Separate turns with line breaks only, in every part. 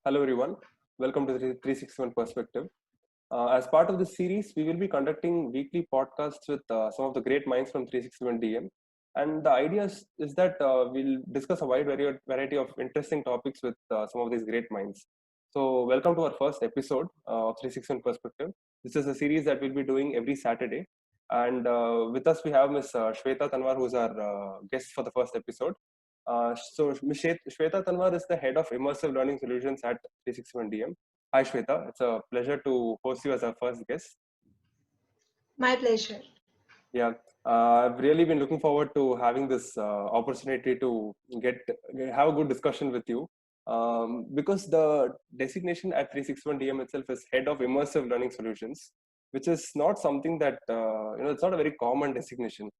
Hello everyone, welcome to the 361 Perspective. As part of this series, we will be conducting weekly podcasts with some of the great minds from 361 DM. And the idea is that we'll discuss a wide variety of interesting topics with some of these great minds. So welcome to our first episode of 361 Perspective. This is a series that we'll be doing every Saturday. And with us, we have Ms. Shweta Tanwar, who's our guest for the first episode. So Ms. Shweta Tanwar is the head of Immersive Learning Solutions at 361 DM. Hi Shweta, it's a pleasure to host you as our first guest.
My pleasure.
Yeah, I've really been looking forward to having this opportunity to have a good discussion with you. Because the designation at 361 DM itself is head of Immersive Learning Solutions, which is not something that it's not a very common designation.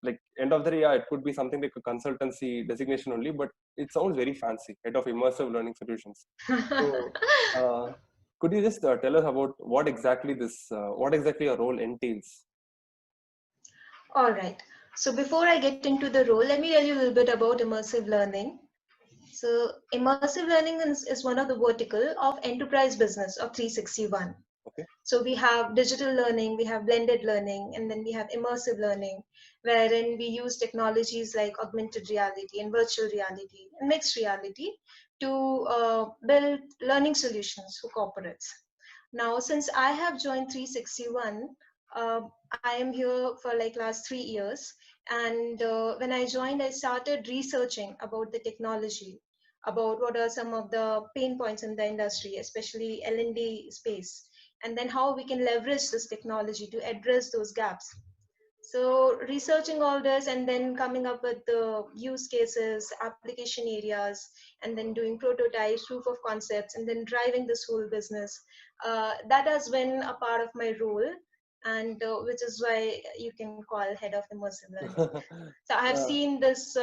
Like end of the day, yeah, it could be something like a consultancy designation only, but it sounds very fancy. Head of Immersive Learning Solutions. So, could you just tell us about what exactly your role entails?
All right. So before I get into the role, let me tell you a little bit about immersive learning. So immersive learning is one of the vertical of enterprise business of 361.
Okay.
So we have digital learning, we have blended learning, and then we have immersive learning, wherein we use technologies like augmented reality and virtual reality and mixed reality to build learning solutions for corporates. Now, since I have joined 361, I am here for like last 3 years. And when I joined, I started researching about the technology, about what are some of the pain points in the industry, especially L&D space, and then how we can leverage this technology to address those gaps. So researching all this and then coming up with the use cases, application areas, and then doing prototypes, proof of concepts, and then driving this whole business. That has been a part of my role, and which is why you can call head of immersive learning. So I have
Yeah.
seen this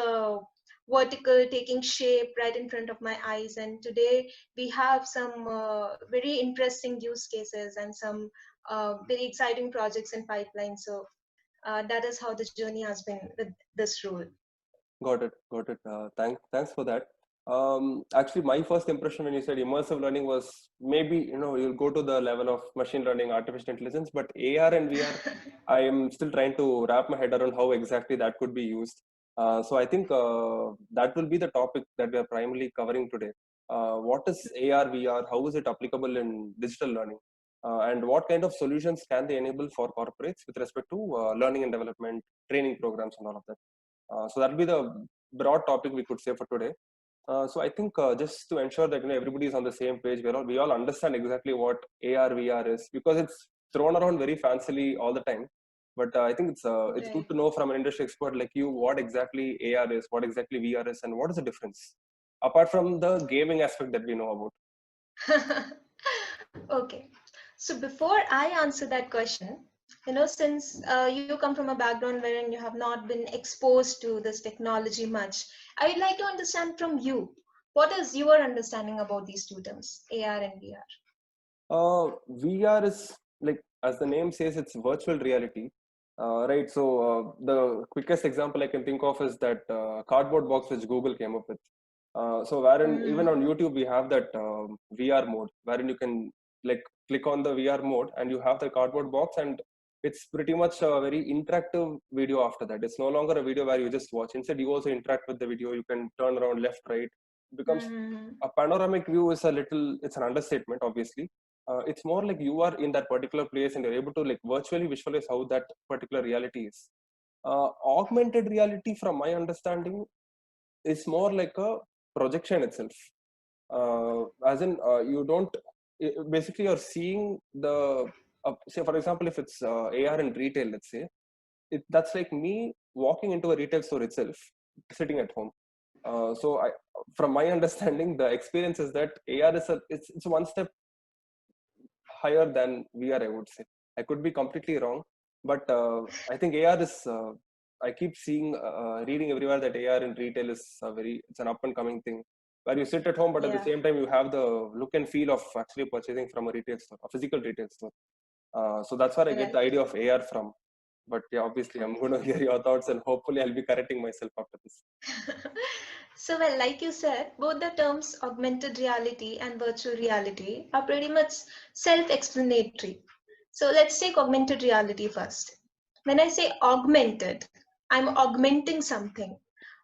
vertical taking shape right in front of my eyes, and today we have some very interesting use cases and some very exciting projects in pipeline. So that is how the journey has been with this role.
Got it. Got it. Thanks for that. Actually, my first impression when you said immersive learning was maybe you'll go to the level of machine learning, artificial intelligence, but AR and VR, I am still trying to wrap my head around how exactly that could be used. So I think that will be the topic that we are primarily covering today. What is AR, VR? How is it applicable in digital learning? And what kind of solutions can they enable for corporates with respect to learning and development, training programs, and all of that? So that'll be the broad topic we could say for today. So I think just to ensure that everybody is on the same page, we all understand exactly what AR VR is, because it's thrown around very fancily all the time. But I think it's good
Right.
to know from an industry expert like you what exactly AR is, what exactly VR is, and what is the difference apart from the gaming aspect that we know about.
Okay. So before I answer that question, since you come from a background wherein you have not been exposed to this technology much, I would like to understand from you, what is your understanding about these two terms, AR and VR?
VR is, like as the name says, it's virtual reality, right? So the quickest example I can think of is that cardboard box which Google came up with. So wherein even on
Mm,
YouTube we have that VR mode wherein you can like click on the VR mode and you have the cardboard box, and it's pretty much a very interactive video after that. It's no longer a video where you just watch. Instead, you also interact with the video. You can turn around left, right. It becomes
mm,
a panoramic view is a little, it's an understatement, obviously. It's more like you are in that particular place and you're able to like virtually visualize how that particular reality is. Augmented reality, from my understanding, is more like a projection itself. As in, you don't basically you're seeing the say for example, if it's AR in retail, let's say, that's like me walking into a retail store itself, sitting at home. So from my understanding, the experience is that AR is it's one step higher than VR, I would say. I could be completely wrong, but I think AR is. I keep seeing, reading everywhere that AR in retail is it's an up and coming thing, where you sit at home, but at the
yeah,
same time you have the look and feel of actually purchasing from a retail store, a physical retail store. So that's where I get the
right.
idea of AR from. But yeah, obviously I'm
Okay.
going to hear your thoughts, and hopefully I'll be correcting myself after this.
So, well, like you said, both the terms augmented reality and virtual reality are pretty much self-explanatory. So let's take augmented reality first. When I say augmented, I'm augmenting something,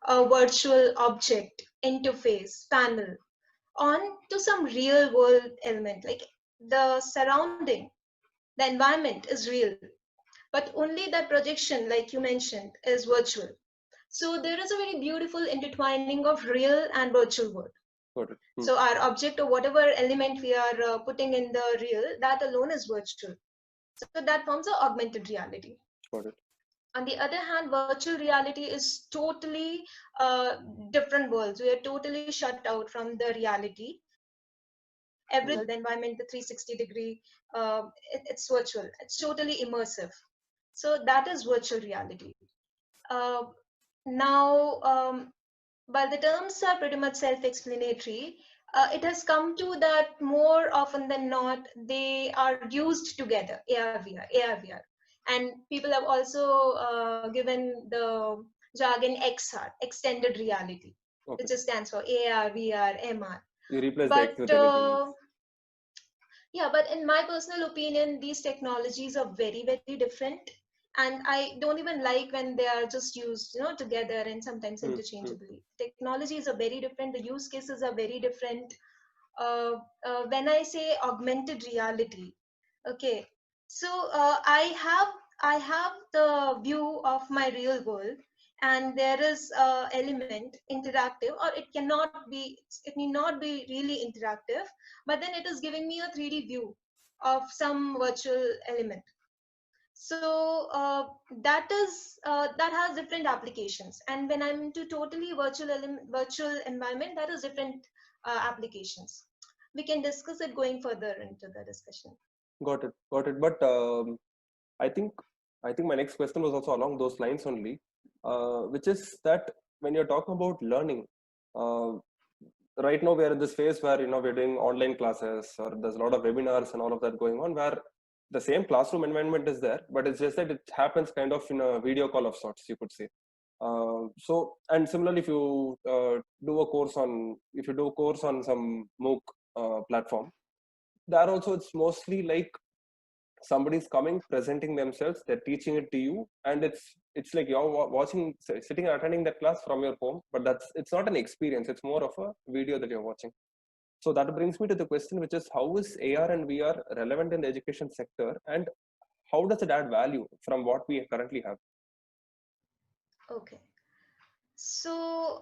a virtual object, interface, panel, on to some real world element, like the surrounding, the environment is real, but only that projection, like you mentioned, is virtual. So there is a very beautiful intertwining of real and virtual world.
Got it.
So our object or whatever element we are putting in the real, that alone is virtual. So that forms an augmented reality.
Got it.
On the other hand, virtual reality is totally different worlds. We are totally shut out from the reality. Everything is virtual. The environment, the 360 degree, it's virtual. It's totally immersive. So that is virtual reality. Uh, now, while the terms are pretty much self-explanatory, it has come to that more often than not, they are used together, AR/VR. And people have also given the jargon XR, extended reality,
Okay.
which just stands for AR, VR, MR.
You replace the X
But
with anything else.
yeah, but in my personal opinion, these technologies are very, very different. And I don't even like when they are just used, together and sometimes interchangeably. Technologies are very different. The use cases are very different. When I say augmented reality, okay, so I have the view of my real world, and there is element interactive, or it need not be really interactive, but then it is giving me a 3D view of some virtual element. So that has different applications, and when I'm into totally virtual environment, that is different applications. We can discuss it going further into the discussion.
Got it. Got it. But I think I think my next question was also along those lines only, which is that when you're talking about learning, uh, right now we are in this phase where we're doing online classes, or there's a lot of webinars and all of that going on, where the same classroom environment is there, but it's just that it happens kind of in a video call of sorts, you could say. So, and similarly, if you do a course on some MOOC platform, there also it's mostly like somebody's coming, presenting themselves, they're teaching it to you, and it's like you're watching, sitting and attending that class from your home, but it's not an experience, it's more of a video that you're watching. So that brings me to the question, which is, how is AR and VR relevant in the education sector, and how does it add value from what we currently have?
Okay. So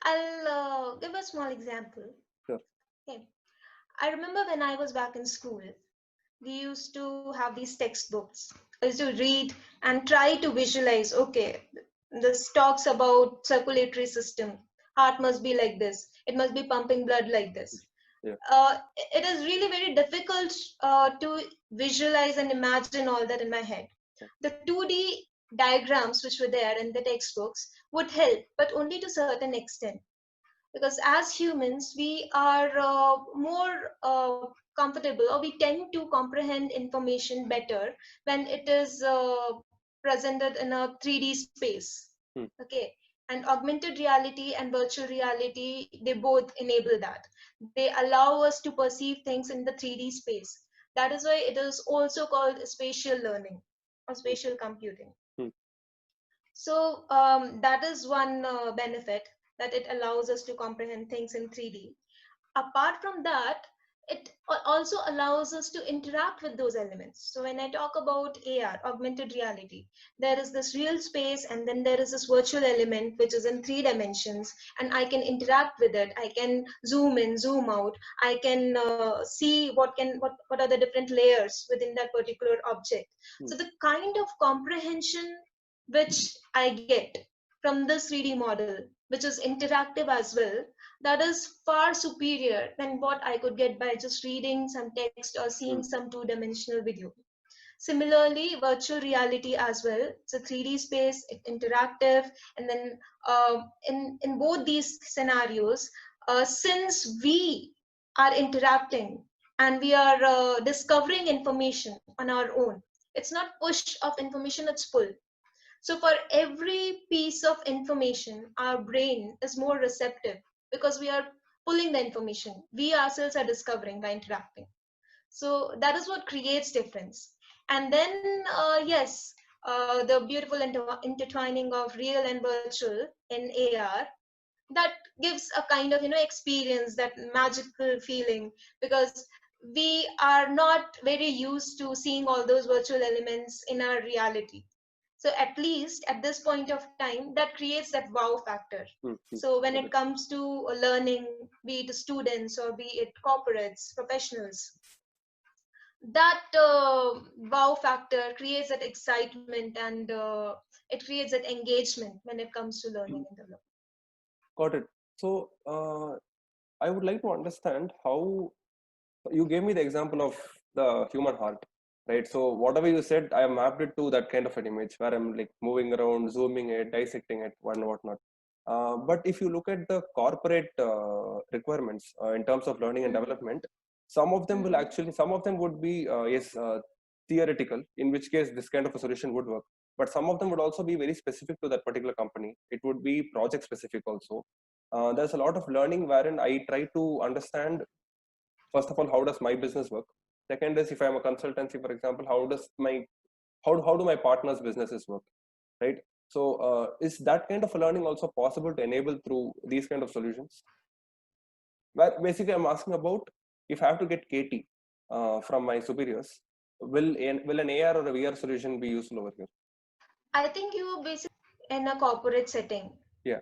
I'll give a small example.
Sure.
Okay. I remember when I was back in school, we used to have these textbooks. I used to read and try to visualize, okay, this talks about circulatory system. Heart must be like this. It must be pumping blood like this.
Yeah.
It is really very difficult to visualize and imagine all that in my head. The 2D diagrams which were there in the textbooks would help, but only to certain extent, because as humans we are more comfortable, or we tend to comprehend information better when it is presented in a 3D space. Okay. And augmented reality and virtual reality, they both enable that. They allow us to perceive things in the 3D space. That is why it is also called spatial learning or spatial computing. So that is one benefit, that it allows us to comprehend things in 3D. Apart from that, it also allows us to interact with those elements. So when I talk about AR, augmented reality, there is this real space, and then there is this virtual element which is in 3 dimensions, and I can interact with it. I can zoom in, zoom out. I can see what are the different layers within that particular object. So the kind of comprehension which I get from this 3D model, which is interactive as well, that is far superior than what I could get by just reading some text or seeing some 2-dimensional video. Similarly, virtual reality as well. It's a 3D space, it's interactive, and then in both these scenarios, since we are interacting and we are discovering information on our own, it's not push of information, it's pull. So for every piece of information, our brain is more receptive because we are pulling the information. We ourselves are discovering by interacting. So that is what creates difference. And then yes, the beautiful intertwining of real and virtual in AR, that gives a kind of experience, that magical feeling, because we are not very used to seeing all those virtual elements in our reality. So at least at this point of time, that creates that wow factor. So when it comes to learning, be it students or be it corporates, professionals, that wow factor creates that excitement, and it creates that engagement when it comes to learning and development.
Got it. So I would like to understand how you gave me the example of the human heart, right? So whatever you said, I mapped it to that kind of an image where I'm like moving around, zooming it, dissecting it, and whatnot. But if you look at the corporate requirements in terms of learning and development, some of them will actually, some of them would be yes, theoretical, in which case this kind of a solution would work. But some of them would also be very specific to that particular company. It would be project specific also. There's a lot of learning wherein I try to understand, first of all, how does my business work? Second is, if I'm a consultancy, for example, how do my partners businesses work, right? So is that kind of a learning also possible to enable through these kind of solutions? Where basically I'm asking about, if I have to get KT from my superiors, will an AR or a VR solution be useful over here?
I think you were basically in a corporate setting.
Yeah.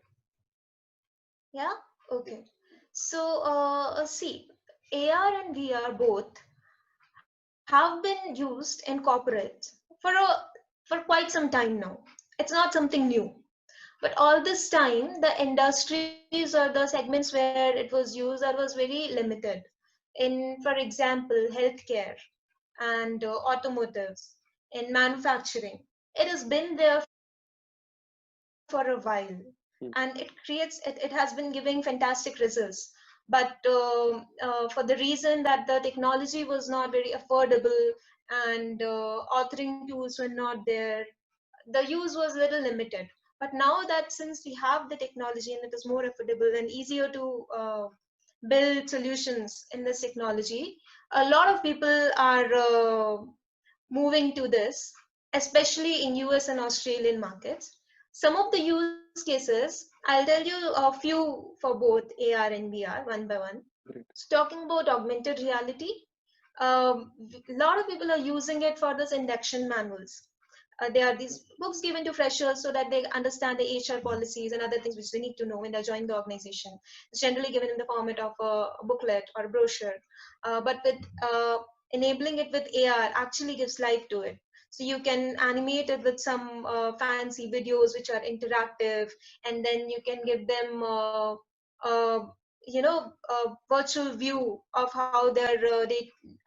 Yeah. Okay. So see, AR and VR both have been used in corporates for quite some time now. It's not something new. But all this time, the industries or the segments where it was used, that was very limited. In, for example, healthcare and automotives, in manufacturing, it has been there for a while, and it has been giving fantastic results. But for the reason that the technology was not very affordable, and authoring tools were not there, the use was a little limited. But now that since we have the technology and it is more affordable and easier to build solutions in this technology, a lot of people are moving to this, especially in US and Australian markets. Some of the use cases, I'll tell you a few for both AR and VR one by one.
Great.
So talking about augmented reality, a lot of people are using it for this induction manuals. There are these books given to freshers so that they understand the HR policies and other things which they need to know when they're joining the organization. It's generally given in the format of a booklet or a brochure, but with enabling it with AR actually gives life to it. So you can animate it with some fancy videos which are interactive, and then you can give them uh, a virtual view of how their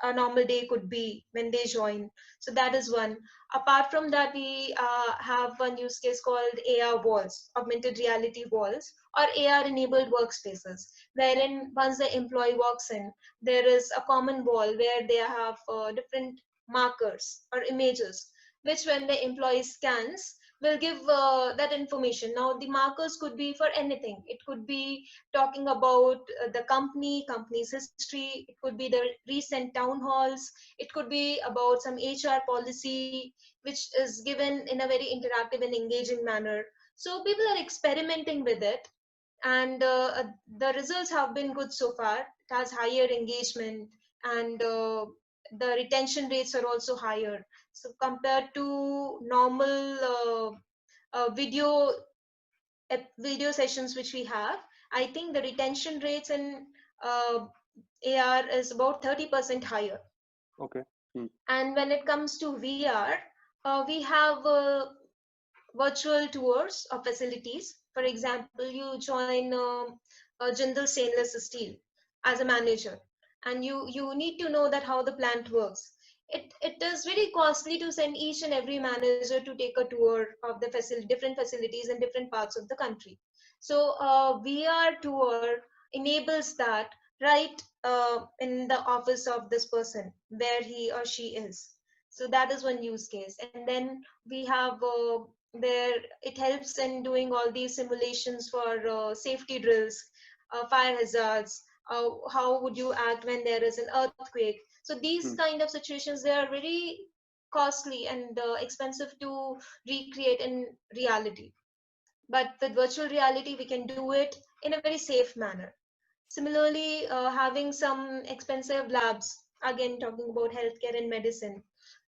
a normal day could be when they join. So that is one. Apart from that, we have one use case called AR walls, augmented reality walls, or AR enabled workspaces, wherein once the employee walks in, there is a common wall where they have different markers or images, which when the employee scans, will give that information. Now, the markers could be for anything. It could be talking about the company's history. It could be the recent town halls. It could be about some HR policy, which is given in a very interactive and engaging manner. So people are experimenting with it, and the results have been good so far. It has higher engagement, and the retention rates are also higher. So compared to normal video sessions which we have, I think the retention rates in uh, AR is about 30% higher.
Okay.
And when it comes to VR, we have virtual tours of facilities. For example, you join a Jindal Stainless Steel as a manager, and you need to know that how the plant works. It is very costly to send each and every manager to take a tour of the different facilities in different parts of the country. So VR tour enables that right in the office of this person where he or she is. So that is one use case. And then we have there it helps in doing all these simulations for safety drills, fire hazards, how would you act when there is an earthquake. So these
Hmm.
kind of situations, they are very costly and expensive to recreate in reality, but with virtual reality we can do it in a very safe manner. Similarly, having some expensive labs, again talking about healthcare and medicine.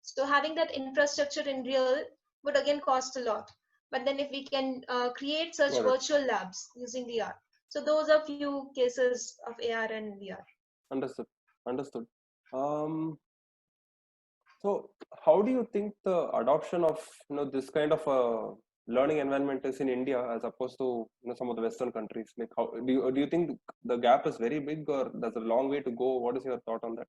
So having that infrastructure in real would again cost a lot. But then if we can create such
Got it.
virtual labs using VR, so those are few cases of AR and VR.
Understood. Understood. Um, so how do you think the adoption of this kind of a learning environment is in India as opposed to some of the Western countries? Like how do you think the gap is very big or there's a long way to go? What is your thought on that?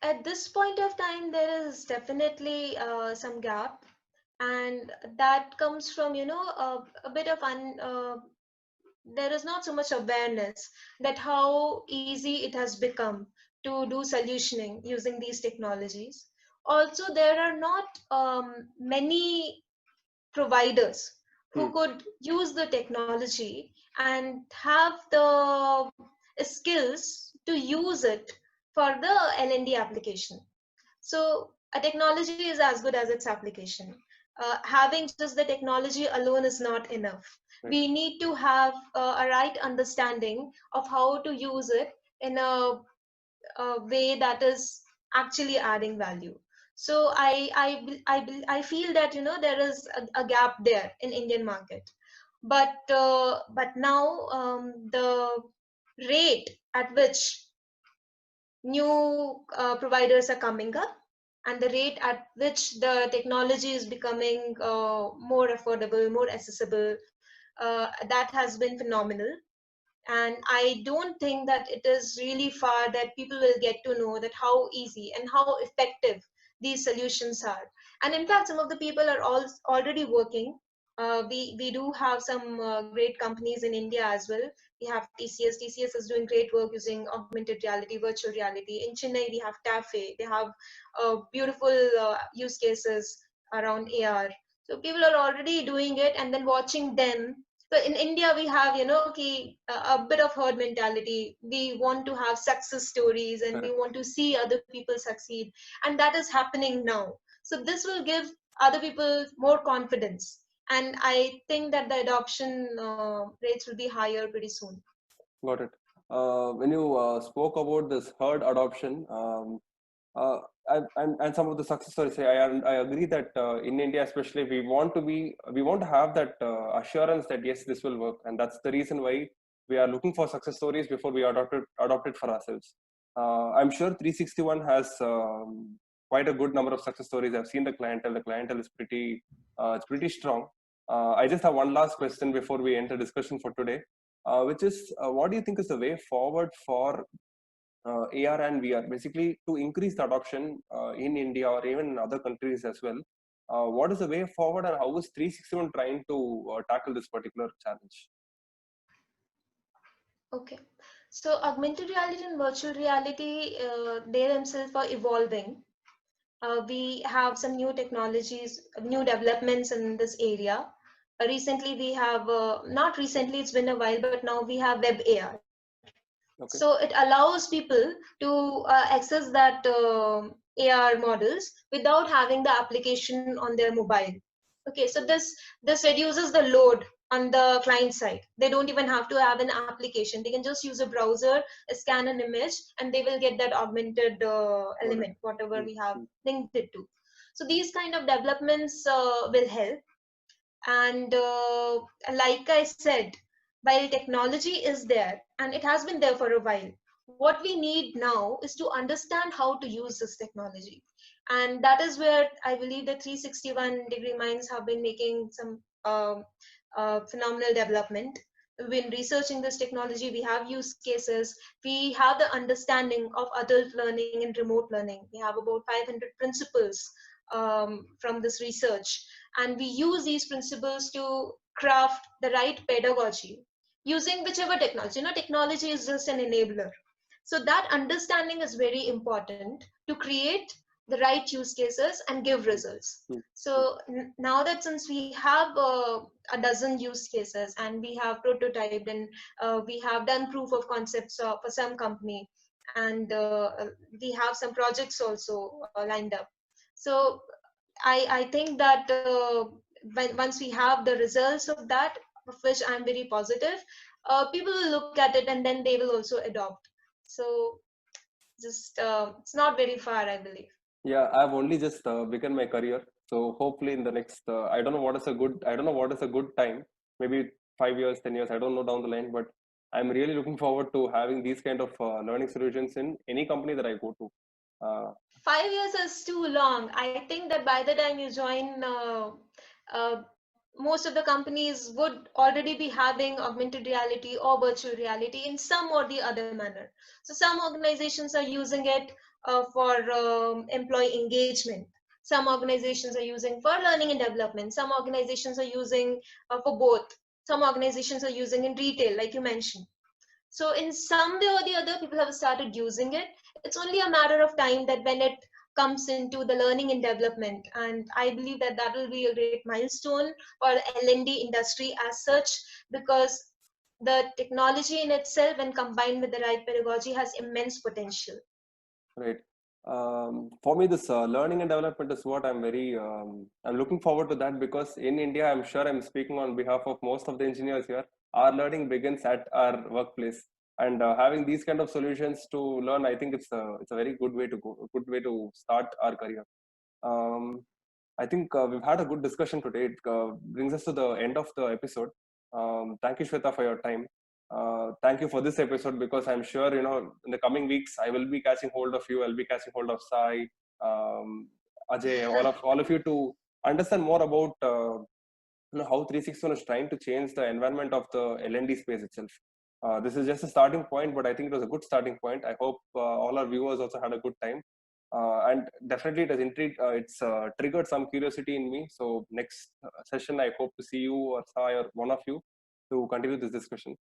At this point of time, there is definitely some gap, and that comes from a bit of there is not so much awareness that how easy it has become to do solutioning using these technologies. Also, there are not many providers
Hmm.
who could use the technology and have the skills to use it for the L&D application. So a technology is as good as its application. Having just the technology alone is not enough.
Right.
We need to have a right understanding of how to use it in a way that is actually adding value. So I feel that there is a gap there in Indian market, but now the rate at which new providers are coming up, and the rate at which the technology is becoming more affordable, more accessible, that has been phenomenal. And I don't think that it is really far that people will get to know that how easy and how effective these solutions are. And in fact, some of the people are all already working. We do have some great companies in India as well. We have TCS. TCS is doing great work using augmented reality, virtual reality. In Chennai, we have TAFE. They have beautiful use cases around AR. So people are already doing it, and then watching them. So in India, we have, a bit of herd mentality. We want to have success stories and we
Correct.
want to see other people succeed. And that is happening now. So this will give other people more confidence. And I think that the adoption rates will be higher pretty soon.
Got it. When you spoke about this herd adoption, uh, and some of the success stories, I agree that in India, especially, we want to have that assurance that yes, this will work, and that's the reason why we are looking for success stories before we adopt it for ourselves. I'm sure 361 has quite a good number of success stories. I've seen the clientele. The clientele is it's pretty strong. I just have one last question before we enter discussion for today, which is what do you think is the way forward for AR and VR, basically to increase the adoption in India or even in other countries as well? What is the way forward, and how is 361 trying to tackle this particular challenge?
Okay. So augmented reality and virtual reality, they themselves are evolving. We have some new technologies, new developments in this area. Recently, we have, not recently, it's been a while, but now we have web AR. So
Okay.
it allows people to access that AR models without having the application on their mobile. Okay, so this reduces the load on the client side. They don't even have to have an application. They can just use a browser, scan an image, and they will get that augmented
Got it.
element, whatever we have
Mm-hmm.
linked it to. So these kind of developments will help. And like I said, while technology is there and it has been there for a while, what we need now is to understand how to use this technology. And that is where I believe the 361-degree minds have been making some phenomenal development. We've been researching this technology, we have use cases, we have the understanding of adult learning and remote learning. We have about 500 principles from this research, and we use these principles to craft the right pedagogy using whichever technology. Technology is just an enabler. So that understanding is very important to create the right use cases and give results. So now that since we have a dozen use cases and we have prototyped and we have done proof of concepts for some company, and we have some projects also lined up. So I think that once we have the results of that, of which I'm very positive, people will look at it and then they will also adopt. So just it's not very far, I believe.
Yeah, I've only just begun my career, so hopefully in the next, I don't know what is a good, I don't know what is a good time. Maybe 5 years, 10 years, I don't know down the line, but I'm really looking forward to having these kind of learning solutions in any company that I go to.
5 years is too long. I think that by the time you join, uh, most of the companies would already be having augmented reality or virtual reality in some or the other manner. So some organizations are using it for employee engagement. Some organizations are using for learning and development. Some organizations are using for both. Some organizations are using in retail, like you mentioned. So in some way or the other, people have started using it. It's only a matter of time that when it comes into the learning and development, and I believe that that will be a great milestone for the L&D industry as such, because the technology in itself, when combined with the right pedagogy, has immense potential.
Right. For me, this learning and development is what I'm looking forward to that, because in India, I'm sure I'm speaking on behalf of most of the engineers here. Our learning begins at our workplace, and having these kind of solutions to learn, I think it's a very good way to go, a good way to start our career. Um, I think we've had a good discussion today. It brings us to the end of the episode. Thank you, Shweta, for your time. Thank you for this episode, because I'm sure, in the coming weeks I will be catching hold of you. I'll be catching hold of Sai, Ajay, all of you, to understand more about how 361 is trying to change the environment of the L&D space itself. This is just a starting point, but I think it was a good starting point. I hope all our viewers also had a good time. And definitely it has triggered some curiosity in me. So next session, I hope to see you or Sai or one of you to continue this discussion.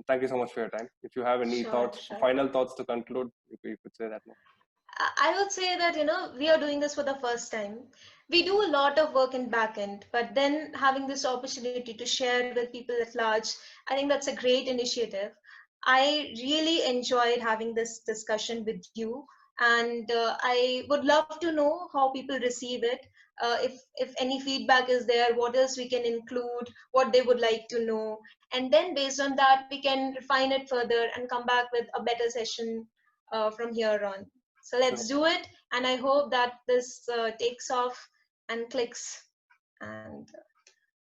Thank you so much for your time. If you have any
Sure,
thoughts,
sure.
final thoughts to conclude, you could say that now.
I would say that, we are doing this for the first time. We do a lot of work in backend, but then having this opportunity to share with people at large, I think that's a great initiative. I really enjoyed having this discussion with you, and I would love to know how people receive it. If any feedback is there, what else we can include, what they would like to know, and then based on that, we can refine it further and come back with a better session from here on. So
Sure.
let's do it. And I hope that this takes off and clicks. And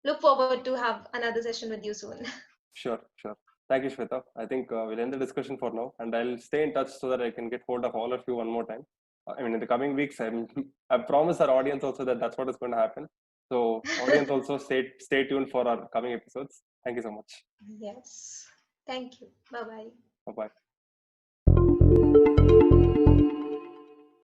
look forward to have another session with you soon.
Sure, sure. Thank you, Shweta. I think we'll end the discussion for now, and I'll stay in touch so that I can get hold of all of you one more time. I mean, in the coming weeks, I promise our audience also that that's what is going to happen. So, audience also stay tuned for our coming episodes. Thank you so much.
Yes. Thank you. Bye bye.
Bye bye.